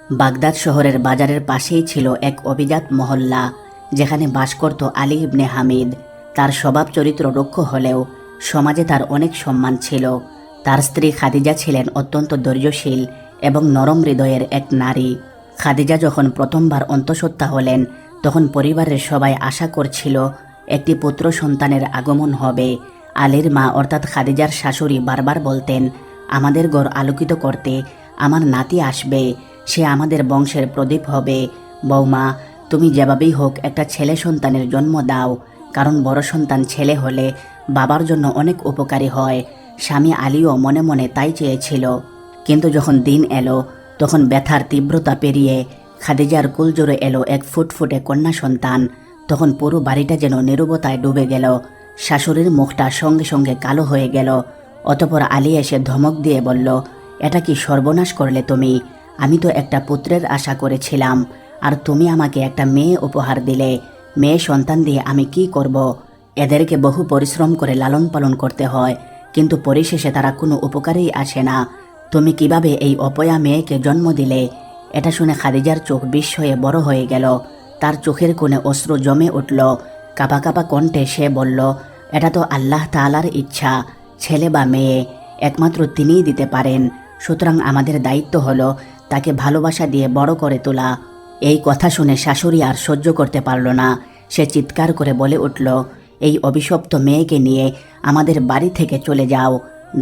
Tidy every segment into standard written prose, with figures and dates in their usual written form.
Baghdad শহরের বাজারের পাশেই ছিল এক অভিজাত মহল্লা, যেখানে বাস করত আলী ইবনে হামিদ। তার স্বভাব চরিত্র রুক্ষ হলেও সমাজে তার অনেক সম্মান ছিল। তার স্ত্রী খাদিজা ছিলেন অত্যন্ত ধৈর্যশীল এবং নরম হৃদয়ের এক নারী। খাদিজা যখন প্রথমবার অন্তঃসত্ত্বা হলেন, তখন পরিবারের সবাই আশা করছিল একটি পুত্র সন্তানের আগমন হবে। আলীর মা অর্থাৎ খাদিজার শাশুড়ি বারবার বলতেন, আমাদের ঘর আলোকিত করতে আমার নাতি আসবে, সে আমাদের বংশের প্রদীপ হবে। বৌমা, তুমি যেভাবেই হোক একটা ছেলে সন্তানের জন্ম দাও, কারণ বড় সন্তান ছেলে হলে বাবার জন্য অনেক উপকারী হয়। স্বামী আলীও মনে মনে তাই চেয়েছিল। কিন্তু যখন দিন এলো, তখন ব্যথার তীব্রতা পেরিয়ে খাদিজার কুলজোরে এলো এক ফুটফুটে কন্যা সন্তান। তখন পুরো বাড়িটা যেন নীরবতায় ডুবে গেল। শাশুড়ির মুখটা সঙ্গে সঙ্গে কালো হয়ে গেল। অতঃপর আলী এসে ধমক দিয়ে বলল, এটা কি সর্বনাশ করলে তুমি? আমি তো একটা পুত্রের আশা করেছিলাম, আর তুমি আমাকে একটা মেয়ে উপহার দিলে। মেয়ে সন্তান দিয়ে আমি কি করব? এদেরকে বহু পরিশ্রম করে লালন পালন করতে হয়, কিন্তু পরিশেষে তারা কোনো উপকারেই আসে না। তুমি কিভাবে এই অপয়া মেয়েকে জন্ম দিলে? এটা শুনে খাদিজার চোখ বিস্ময়ে বড় হয়ে গেল। তার চোখের কোণে অশ্রু জমে উঠল। কাঁপা কাঁপা কণ্ঠে সে বলল, এটা তো আল্লাহ তাআলার ইচ্ছা। ছেলে বা মেয়ে একমাত্র তিনিই দিতে পারেন। সুতরাং আমাদের দায়িত্ব হলো তাকে ভালোবাসা দিয়ে বড় করে তোলা। এই কথা শুনে শাশুড়ি আর সহ্য করতে পারল না। সে চিৎকার করে বলে উঠল, এই অভিশপ্ত মেয়েকে নিয়ে আমাদের বাড়ি থেকে চলে যাও।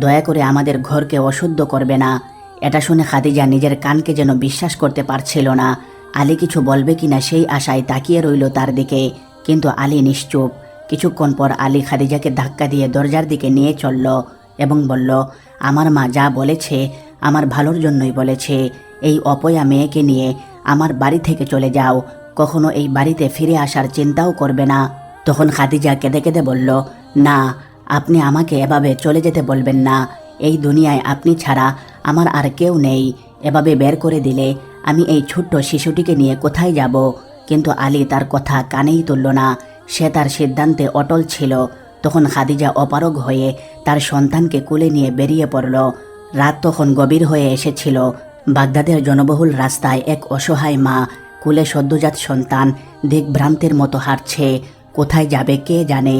দয়া করে আমাদের ঘরকে অশুদ্ধ করবে না। এটা শুনে খাদিজা নিজের কানকে যেন বিশ্বাস করতে পারছিল না। আলী কিছু বলবে কিনা সেই আশায় তাকিয়ে রইল তার দিকে, কিন্তু আলী নিশ্চুপ। কিছুক্ষণ পর আলী খাদিজাকে ধাক্কা দিয়ে দরজার দিকে নিয়ে চলল এবং বলল, আমার মা যা বলেছে আমার ভালোর জন্যই বলেছে। এই অপয়া মেয়েকে নিয়ে আমার বাড়ি থেকে চলে যাও, কখনো এই বাড়িতে ফিরে আসার চিন্তাও করবে না। তখন খাদিজা কেঁদে কেঁদে বলল, না, আপনি আমাকে এভাবে চলে যেতে বলবেন না। এই দুনিয়ায় আপনি ছাড়া আমার আর কেউ নেই। এভাবে বের করে দিলে আমি এই ছোট্ট শিশুটিকে নিয়ে কোথায় যাব? কিন্তু আলী তার কথা কানেই তুলল না। সে তার সিদ্ধান্তে অটল ছিল। তখন খাদিজা অপারগ হয়ে তার সন্তানকে কোলে নিয়ে বেরিয়ে পড়ল। রাত তখন গভীর হয়ে এসেছিল। বাগদাদের জনবহুল রাস্তায় এক অসহায় মা কোলে সদ্যজাত সন্তান দিকভ্রান্তের মতো হাঁটছে। কোথায় যাবে কে জানে?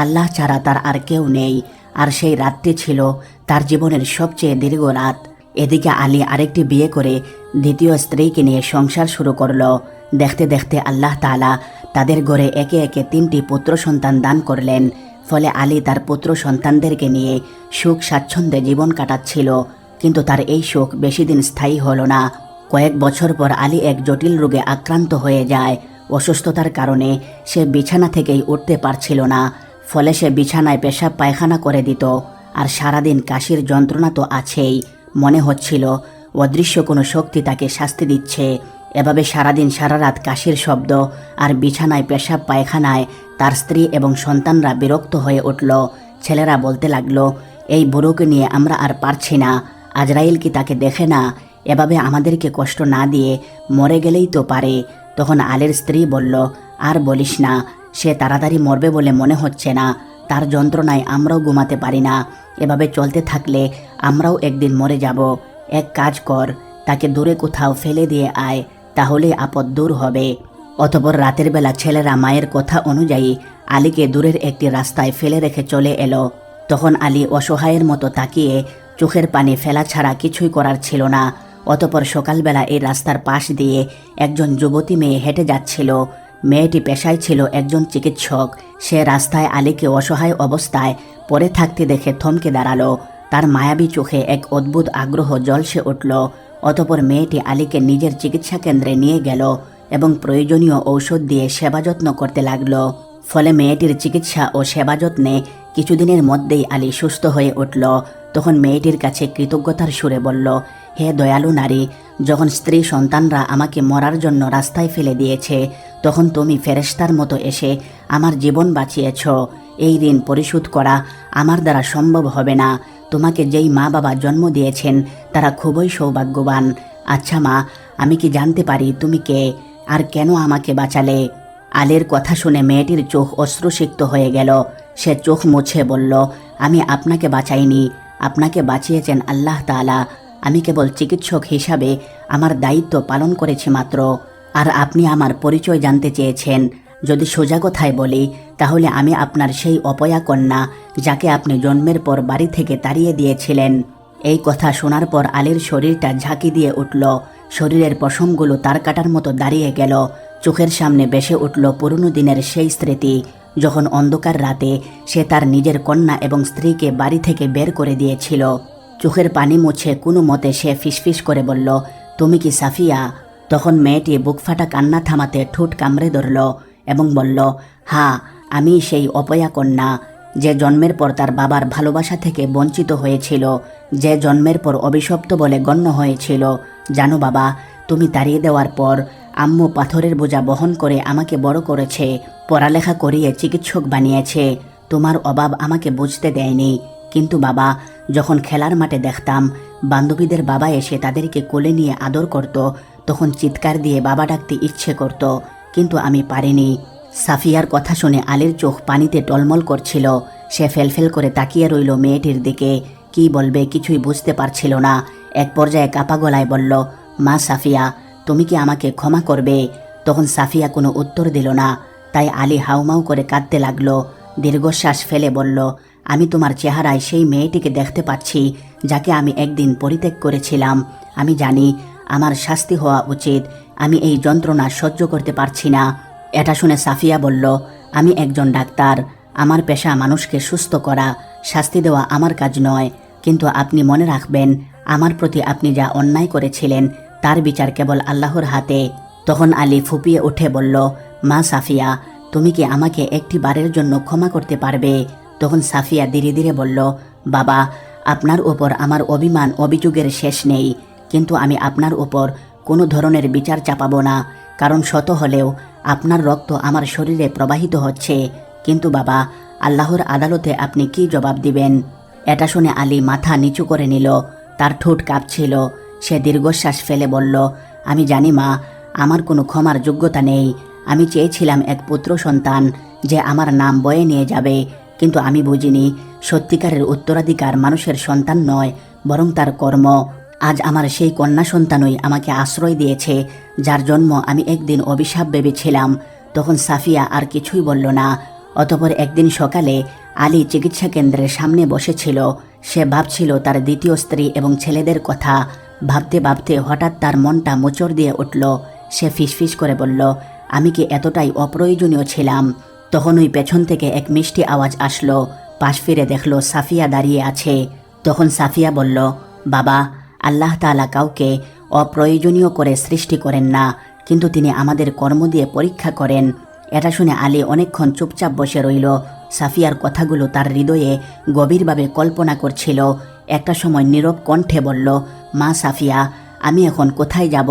আল্লাহ ছাড়া তার আর কেউ নেই। আর সেই রাতটি ছিল তার জীবনের সবচেয়ে দীর্ঘ রাত। এদিকে আলী আরেকটি বিয়ে করে দ্বিতীয় স্ত্রীকে নিয়ে সংসার শুরু করল। দেখতে দেখতে আল্লাহ তাআলা তাদের ঘরে একে একে 3টি পুত্র সন্তান দান করলেন। ফলে আলী তার পুত্র সন্তানদেরকে নিয়ে সুখ স্বাচ্ছন্দ্যে জীবন কাটাচ্ছিল। কিন্তু তার এই সুখ বেশি দিন স্থায়ী হলো না। কয়েক বছর পর আলী এক জটিল রোগে আক্রান্ত হয়ে যায়। অসুস্থতার কারণে সে বিছানা থেকেই উঠতে পারছিল না। ফলে সে বিছানায় পেশাব পায়খানা করে দিত। আর সারাদিন কাশির যন্ত্রণা তো আছেই। মনে হচ্ছিল অদৃশ্য কোনো শক্তি তাকে শাস্তি দিচ্ছে। এভাবে সারাদিন সারা রাত কাশির শব্দ আর বিছানায় পেশাব পায়খানায় তার স্ত্রী এবং সন্তানরা বিরক্ত হয়ে উঠল। ছেলেরা বলতে লাগলো, এই বুড়োকে নিয়ে আমরা আর পারছি না। আজরাইল কি তাকে দেখে না? এভাবে আমাদেরকে কষ্ট না দিয়ে মরে গেলেই তো পারে। তখন আলীর স্ত্রী বলল, আর বলিস না, সে তাড়াতাড়ি মরবে বলে মনে হচ্ছে না। তার যন্ত্রণায় আমরাও ঘুমাতে পারি না। এভাবে চলতে থাকলে আমরাও একদিন মরে যাব। এক কাজ কর, তাকে দূরে কোথাও ফেলে দিয়ে আয়, তাহলে আপদ দূর হবে। অতঃপর রাতের বেলা ছেলেরা মায়ের কথা অনুযায়ী আলীকে দূরের একটি রাস্তায় ফেলে রেখে চলে এলো। তখন আলী অসহায়ের মতো তাকিয়ে চোখের পানি ফেলা ছাড়া কিছুই করার ছিল না। অতঃপর সকালবেলা এই রাস্তার পাশ দিয়ে একজন যুবতী মেয়ে হেঁটে যাচ্ছিল। মেয়েটি পেশায় ছিল একজন চিকিৎসক। সে রাস্তায় আলীকে অসহায় অবস্থায় পড়ে থাকতে দেখে থমকে দাঁড়ালো। তার মায়াবী চোখে এক অদ্ভুত আগ্রহ ঝলসে উঠল। অতঃপর মেয়েটি আলীকে নিজের চিকিৎসা কেন্দ্রে নিয়ে গেল এবং প্রয়োজনীয় ঔষধ দিয়ে সেবা যত্ন করতে লাগলো। ফলে মেয়েটির চিকিৎসা ও সেবা যত্নে কিছুদিনের মধ্যেই আলী সুস্থ হয়ে উঠল। তখন মেয়েটির কাছে কৃতজ্ঞতার সুরে বলল, হে দয়ালু নারী, যখন স্ত্রী সন্তানরা আমাকে মরার জন্য রাস্তায় ফেলে দিয়েছে, তখন তুমি ফেরেশতার মতো এসে আমার জীবন বাঁচিয়েছ। এই ঋণ পরিশোধ করা আমার দ্বারা সম্ভব হবে না। তোমাকে যেই মা বাবা জন্ম দিয়েছেন তারা খুবই সৌভাগ্যবান। আচ্ছা মা, আমি কি জানতে পারি তুমি কে, আর কেন আমাকে বাঁচালে? আলীর কথা শুনে মেয়েটির চোখ অশ্রুসিক্ত হয়ে গেল। সে চোখ মুছে বলল, আমি আপনাকে বাঁচাইনি, আপনাকে বাঁচিয়েছেন আল্লাহ তাআলা। আমি কেবল চিকিৎসক হিসাবে আমার দায়িত্ব পালন করেছি মাত্র। আর আপনি আমার পরিচয় জানতে চেয়েছেন। যদি সোজা কথায় বলি, তাহলে আমি আপনার সেই অপয়া কন্যা যাকে আপনি জন্মের পর বাড়ি থেকে তাড়িয়ে দিয়েছিলেন। এই কথা শোনার পর আলীর শরীরটা ঝাঁকি দিয়ে উঠল। শরীরের পশমগুলো তার কাটার মতো দাঁড়িয়ে গেল। চোখের সামনে ভেসে উঠল পুরনো দিনের সেই স্মৃতি, যখন অন্ধকার রাতে সে তার নিজের কন্যা এবং স্ত্রীকে বাড়ি থেকে বের করে দিয়েছিল। চোখের পানি মুছে কোনো মতে সে ফিসফিস করে বলল, তুমি কি সাফিয়া? তখন মেয়েটি বুকফাটা কান্না থামাতে ঠোঁট কামড়ে ধরল এবং বলল, হ্যাঁ, আমি সেই অপয়া কন্যা, যে জন্মের পর তার বাবার ভালোবাসা থেকে বঞ্চিত হয়েছিল, যে জন্মের পর অভিশপ্ত বলে গণ্য হয়েছিল। জানো বাবা, তুমি তাড়িয়ে দেওয়ার পর আম্মু পাথরের বোঝা বহন করে আমাকে বড় করেছে, পড়ালেখা করিয়ে চিকিৎসক বানিয়েছে। তোমার অভাব আমাকে বুঝতে দেয়নি। কিন্তু বাবা, যখন খেলার মাঠে দেখতাম বান্ধবীদের বাবা এসে তাদেরকে কোলে নিয়ে আদর করত, তখন চিৎকার দিয়ে বাবা ডাকতে ইচ্ছে করত, কিন্তু আমি পারিনি। সাফিয়ার কথা শুনে আলীর চোখ পানিতে টলমল করছিল। সে ফেলফেল করে তাকিয়ে রইল মেয়েটির দিকে। কি বলবে কিছুই বুঝতে পারছিল না। এক পর্যায়ে কাপা গলায় বলল, মা সাফিয়া, তুমি কি আমাকে ক্ষমা করবে? তখন সাফিয়া কোনো উত্তর দিল না। তাই আলী হাউমাউ করে কাঁদতে লাগলো। দীর্ঘশ্বাস ফেলে বলল, আমি তোমার চেহারায় সেই মেয়েটিকে দেখতে পাচ্ছি যাকে আমি একদিন পরিত্যাগ করেছিলাম। আমি জানি আমার শাস্তি হওয়া উচিত। আমি এই যন্ত্রণা সহ্য করতে পারছি না। এটা শুনে সাফিয়া বলল, আমি একজন ডাক্তার। আমার পেশা মানুষকে সুস্থ করা, শাস্তি দেওয়া আমার কাজ নয়। কিন্তু আপনি মনে রাখবেন, আমার প্রতি আপনি যা অন্যায় করেছিলেন তার বিচার কেবল আল্লাহর হাতে। তখন আলী ফুপিয়ে উঠে বলল, মা সাফিয়া, তুমি কি আমাকে একটি বারের জন্য ক্ষমা করতে পারবে? তখন সাফিয়া ধীরে ধীরে বলল, বাবা, আপনার উপর আমার অভিমান অভিযোগের শেষ নেই, কিন্তু আমি আপনার উপর কোনো ধরনের বিচার চাপাবো না, কারণ শত হলেও আপনার রক্ত আমার শরীরে প্রবাহিত হচ্ছে। কিন্তু বাবা, আল্লাহর আদালতে আপনি কি জবাব দিবেন? এটা শুনে আলী মাথা নিচু করে নিল। তার ঠোঁট কাঁপছিল। সে দীর্ঘশ্বাস ফেলে বলল, আমি জানি মা, আমার কোনো ক্ষমার যোগ্যতা নেই। আমি চেয়েছিলাম এক পুত্র সন্তান যে আমার নাম বয়ে নিয়ে যাবে, কিন্তু আমি বুঝিনি সত্যিকারের উত্তরাধিকার মানুষের সন্তান নয়, বরং তার কর্ম। আজ আমার সেই কন্যা সন্তানই আমাকে আশ্রয় দিয়েছে, যার জন্ম আমি একদিন অভিশাপ ভেবেছিলাম। তখন সাফিয়া আর কিছুই বলল না। অতঃপর একদিন সকালে আলী চিকিৎসা কেন্দ্রের সামনে বসেছিল। সে ভাবছিল তার দ্বিতীয় স্ত্রী এবং ছেলেদের কথা। ভাবতে ভাবতে হঠাৎ তার মনটা মোচড় দিয়ে উঠল। সে ফিসফিস করে বলল, আমি কি এতটাই অপ্রয়োজনীয় ছিলাম? তখন ওই পেছন থেকে এক মিষ্টি আওয়াজ আসলো। পাশ ফিরে দেখল সাফিয়া দাঁড়িয়ে আছে। তখন সাফিয়া বলল, বাবা, আল্লাহ তাআলা কাউকে অপ্রয়োজনীয় করে সৃষ্টি করেন না, কিন্তু তিনি আমাদের কর্ম দিয়ে পরীক্ষা করেন। এটা শুনে আলী অনেকক্ষণ চুপচাপ বসে রইল। সাফিয়ার কথাগুলো তার হৃদয়ে গভীরভাবে কল্পনা করছিল। একটা সময় নীরব কণ্ঠে বলল, মা সাফিয়া, আমি এখন কোথায় যাব?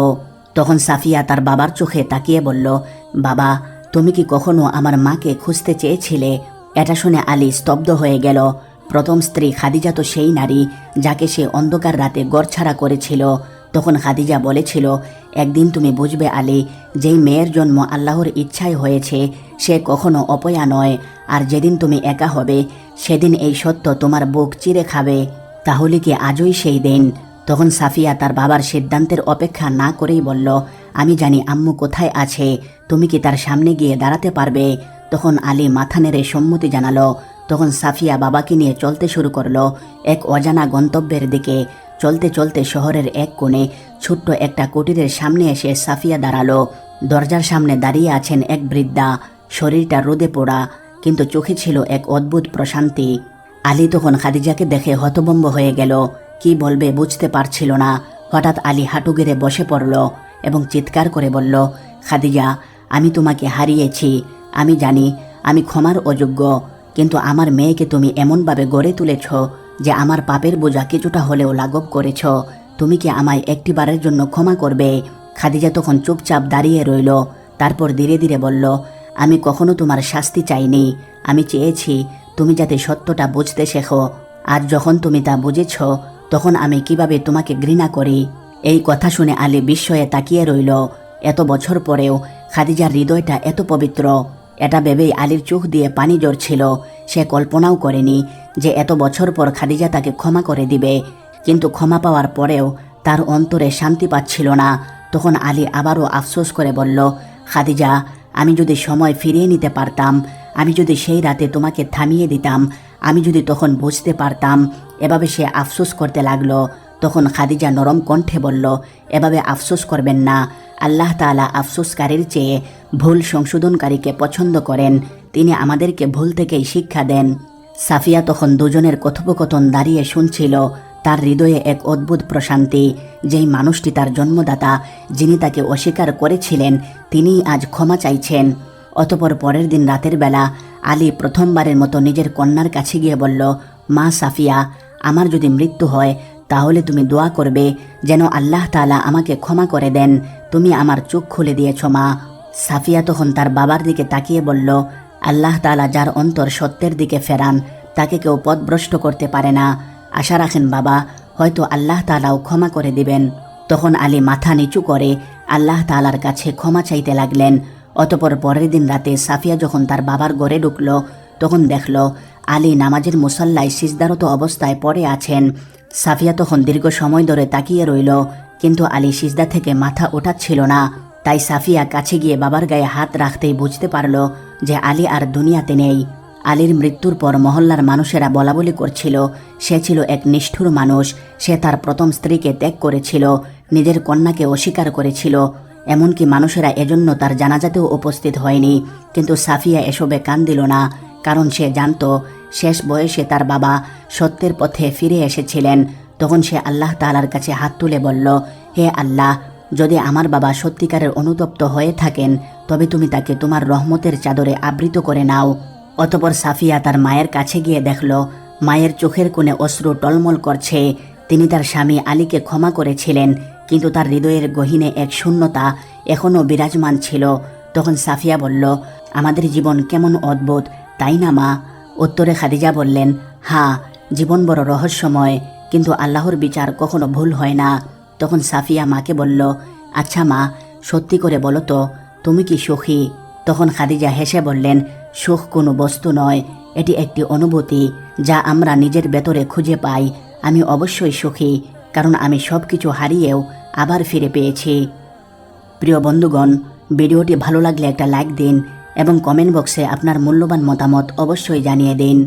তখন সাফিয়া তার বাবার চোখে তাকিয়ে বলল, বাবা, তুমি কি কখনো আমার মাকে খুঁজতে চেয়েছিলে? এটা শুনে আলী স্তব্ধ হয়ে গেল। প্রথম স্ত্রী খাদিজা তো সেই নারী যাকে সে অন্ধকার রাতে গড়ছাড়া করেছিল। তখন খাদিজা বলেছিল, একদিন তুমি বুঝবে আলী, যেই মেয়ের জন্ম আল্লাহর ইচ্ছায় হয়েছে সে কখনো অপয়া নয়। আর যেদিন তুমি একা হবে সেদিন এই সত্য তোমার বুক চিরে খাবে। তাহলে কি আজই সেই দিন? তখন সাফিয়া তার বাবার সিদ্ধান্তের অপেক্ষা না করেই বলল, আমি জানি আম্মু কোথায় আছে, তুমি কি তার সামনে গিয়ে দাঁড়াতে পারবে? তখন আলী মাথা নেড়ে সম্মতি জানালো। তখন সাফিয়া বাবাকে নিয়ে চলতে শুরু করলো এক অজানা গন্তব্যের দিকে। চলতে চলতে শহরের এক কোণে ছোট্ট একটা কুটিরের সামনে এসে সাফিয়া দাঁড়ালো। দরজার সামনে দাঁড়িয়ে আছেন এক বৃদ্ধা। শরীরটা রোদে পোড়া, কিন্তু চোখে ছিল এক অদ্ভুত প্রশান্তি। আলী তখন খাদিজাকে দেখে হতভম্ব হয়ে গেল। কি বলবে বুঝতে পারছিল না। হঠাৎ আলী হাঁটু গেড়ে বসে পড়ল এবং চিৎকার করে বলল, খাদিজা, আমি তোমাকে হারিয়েছি। আমি জানি আমি ক্ষমার অযোগ্য, কিন্তু আমার মেয়েকে তুমি এমনভাবে গড়ে তুলেছ যে আমার পাপের বোঝা কিছুটা হলেও লাঘব করেছ। তুমি কি আমায় একটিবারের জন্য ক্ষমা করবে? খাদিজা তখন চুপচাপ দাঁড়িয়ে রইল। তারপর ধীরে ধীরে বলল, আমি কখনো তোমার শাস্তি চাইনি। আমি চেয়েছি তুমি যাতে সত্যটা বুঝতে শেখো। আজ যখন তুমি তা বুঝেছ, তখন আমি কিভাবে তোমাকে ঘৃণা করি। এই কথা শুনে আলী বিস্ময়ে তাকিয়ে রইল। এত বছর পরেও খাদিজার হৃদয়টা এত পবিত্র। এটা ভেবেই আলীর চোখ দিয়ে পানি ঝরছিল। সে কল্পনাও করেনি যে এত বছর পর খাদিজা তাকে ক্ষমা করে দিবে। কিন্তু ক্ষমা পাওয়ার পরেও তার অন্তরে শান্তি পাচ্ছিল না। তখন আলী আবারও আফসোস করে বলল, খাদিজা, আমি যদি সময় ফিরিয়ে নিতে পারতাম, আমি যদি সেই রাতে তোমাকে থামিয়ে দিতাম, আমি যদি তখন বুঝতে পারতাম। এভাবে সে আফসোস করতে লাগলো। তখন খাদিজা নরম কণ্ঠে বলল, এভাবে আফসোস করবেন না। আল্লাহ তাআলা আফসোসকারীর চেয়ে ভুল সংশোধনকারীকে পছন্দ করেন। তিনি আমাদেরকে ভুল থেকেই শিক্ষা দেন। সাফিয়া তখন দুজনের কথোপকথন দাঁড়িয়ে শুনছিল। তার হৃদয়ে এক অদ্ভুত প্রশান্তি। যেই মানুষটি তার জন্মদাতা, যিনি তাকে অস্বীকার করেছিলেন, তিনিই আজ ক্ষমা চাইছেন। অতপর পরের দিন রাতের বেলা আলী প্রথমবারের মতো নিজের কন্যার কাছে গিয়ে বলল, মা সাফিয়া, আমার যদি মৃত্যু হয় তাহলে তুমি দোয়া করবে যেন আল্লাহ তাআলা আমাকে ক্ষমা করে দেন। তুমি আমার চোখ খুলে দিয়েছ মা। সাফিয়া তখন তার বাবার দিকে তাকিয়ে বলল, আল্লাহ তাআলা যার অন্তর সত্যের দিকে ফেরান, তাকে কেউ পথভ্রষ্ট করতে পারে না। আশা রাখেন বাবা, হয়তো আল্লাহ তাআলাও ক্ষমা করে দিবেন। তখন আলী মাথা নিচু করে আল্লাহ তাআলার কাছে ক্ষমা চাইতে লাগলেন। অতপর পরের দিন রাতে সাফিয়া যখন তার বাবার ঘরে ঢুকল, তখন দেখল আলী নামাজের মুসল্লায় সিজদারত অবস্থায় পড়ে আছেন। সাফিয়া তখন দীর্ঘ সময় ধরে তাকিয়ে রইল, কিন্তু আলী সিজদা থেকে মাথা ওঠাচ্ছিল না। তাই সাফিয়া কাছে গিয়ে বাবার গায়ে হাত রাখতেই বুঝতে পারল যে আলী আর দুনিয়াতে নেই। আলীর মৃত্যুর পর মহল্লার মানুষেরা বলাবলি করছিল, সে ছিল এক নিষ্ঠুর মানুষ। সে তার প্রথম স্ত্রীকে ত্যাগ করেছিল, নিজের কন্যাকে অস্বীকার করেছিল। এমনকি মানুষেরা এজন্য তার জানাজাতেও উপস্থিত হয়নি। কিন্তু সাফিয়া এসবে কান দিল না, কারণ সে জানত শেষ বয়সে তার বাবা সত্যের পথে ফিরে এসেছিলেন। তখন সে আল্লাহ তাআলার কাছে হাত তুলে বলল, হে আল্লাহ, যদি আমার বাবা সত্যিকারের অনুতপ্ত হয়ে থাকেন, তবে তুমি তাকে তোমার রহমতের চাদরে আবৃত করে নাও। অতপর সাফিয়া তার মায়ের কাছে গিয়ে দেখল মায়ের চোখের কোণে অশ্রু টলমল করছে। তিনি তার স্বামী আলীকে ক্ষমা করেছিলেন, কিন্তু তার হৃদয়ের গহীনে এক শূন্যতা এখনও বিরাজমান ছিল। তখন সাফিয়া বলল, আমাদের জীবন কেমন অদ্ভুত, তাই না মা? উত্তরে খাদিজা বললেন, হ্যাঁ, জীবন বড় রহস্যময়, কিন্তু আল্লাহর বিচার কখনো ভুল হয় না। তখন সাফিয়া মাকে বলল, আচ্ছা মা, সত্যি করে বলো তো, তুমি কি সুখী? তখন খাদিজা হেসে বললেন, সুখ কোনো বস্তু নয়, এটি একটি অনুভূতি যা আমরা নিজের ভেতরে খুঁজে পাই। আমি অবশ্যই সুখী, কারণ আমি সব কিছু হারিয়েও আবার ফিরে পেয়েছি। প্রিয় বন্ধুগণ, ভিডিওটি ভালো লাগলে একটা লাইক দিন এবং কমেন্ট বক্সে আপনার মূল্যবান মতামত অবশ্যই জানিয়ে দিন।